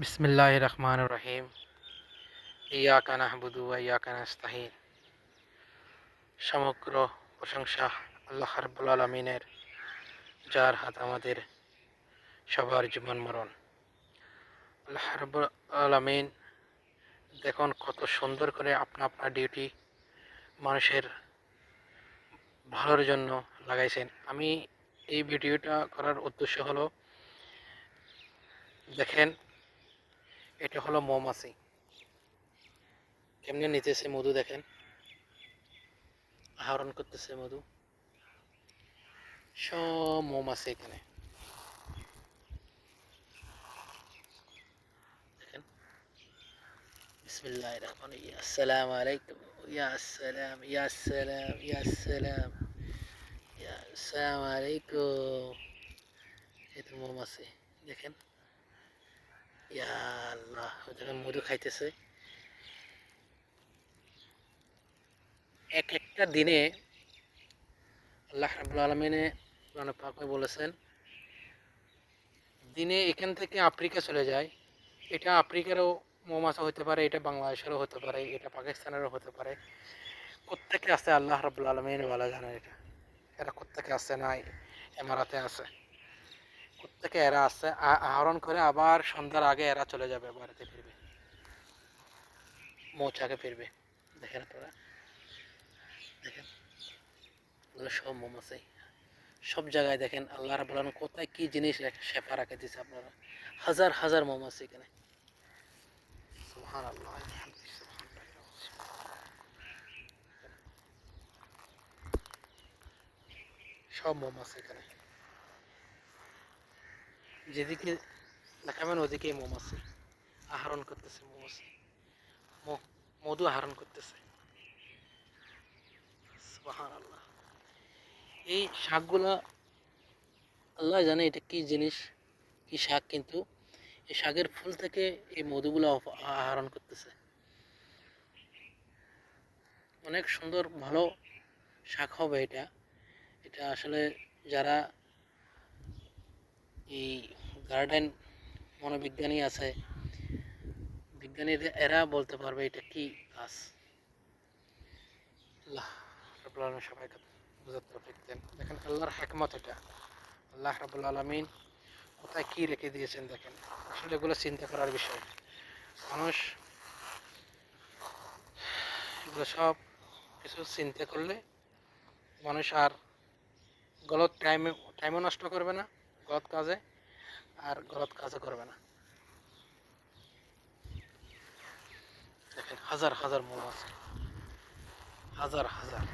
বিসমিল্লাহির রহমানির রহিম। ইয়াকা নাহবুদু ওয়া ইয়াকা নাস্তাইন। সমগ্র প্রশংসা আল্লাহ রাব্বুল আলামিনের, যার হাত আমাদের সবার জীবন মরণ। আল্লাহ রাব্বুল আলামিন দেখুন কত সুন্দর করে আপনার ডিউটি মানুষের ভালোর জন্য লাগাইছেন। আমি এই ভিডিওটা করার উদ্দেশ্য হলো, দেখেন এটা হলো মৌমাছি কেমনে নিতেছে মধু, দেখেন আহরণ করতেছে মধু। সব মৌমাছি এখানে দেখেন। বিসমিল্লাহির রহমানির রহিম। আসসালামু আলাইকুম। ইয়া আসসালাম, ইয়া আসসালাম, ইয়া আসসালাম, ইয়া আসসালামু আলাইকুম। এই তো মৌমাছি দেখেন। ইয়া আল্লাহ, দেখেন মধু খাইতেছে। এক একটা দিনে আল্লাহ রাব্বুল আলামিনে কোরআনে পাকে বলেছেন, দিনে এখান থেকে আফ্রিকা চলে যায়। এটা আফ্রিকারও মৌমাছি হতে পারে, এটা বাংলাদেশেরও হতে পারে, এটা পাকিস্তানেরও হতে পারে। কোত্থেকে আসে আল্লাহ রাব্বুল আলামিন ভালো জানেন। এরা কোত্থেকে আসে, না এমারাতে আছে, কোত্থেকে এরা আসছে আহরণ করে আবার সন্ধ্যার আগে এরা চলে যাবে, বাড়িতে ফিরবে, মৌচাকে ফিরবে। দেখেন আপনারা, দেখেন এগুলো সব মৌমাছি। সব জায়গায় দেখেন আল্লাহ রাব্বুল আলামিন কোথায় কি জিনিস শেফা রাখে দিয়েছে আপনারা। হাজার হাজার মৌমাছি এখানে। সুবহানাল্লাহ। সব মৌমাছি এখানে, যেদিকে দেখাবেন ওদিকে মৌমাছি আহরণ করতেছে। মৌমাছি মধু আহরণ করতেছে। সুবহানাল্লাহ। এই শাকগুলা আল্লাহ জানে এটা কি জিনিস, কি শাক, কিন্তু এই শাকের ফুল থেকে এই মধুগুলো আহরণ করতেছে। অনেক সুন্দর ভালো শাক হবে এটা। এটা আসলে যারা এই গার্ডেন মনোবিজ্ঞানী আছে, বিজ্ঞানীরা এরা বলতে পারবে এটা কি গাছ। আল্লাহ রাব্বুল আলামিন সবাইকে বুঝার তৌফিক দেন। দেখেন আল্লাহর হিকমত এটা। আল্লাহ রাব্বুল আলামিন কোথায় কি রেখে দিয়েছেন দেখেন। আসলে এগুলো চিন্তা করার বিষয়। মানুষ এগুলো সব কিছু চিন্তা করলে মানুষ আর গলত টাইমও নষ্ট করবে না গলত কাজে, আর গলত কাজও করবে না। দেখেন হাজার হাজার মৌমাছি, হাজার হাজার।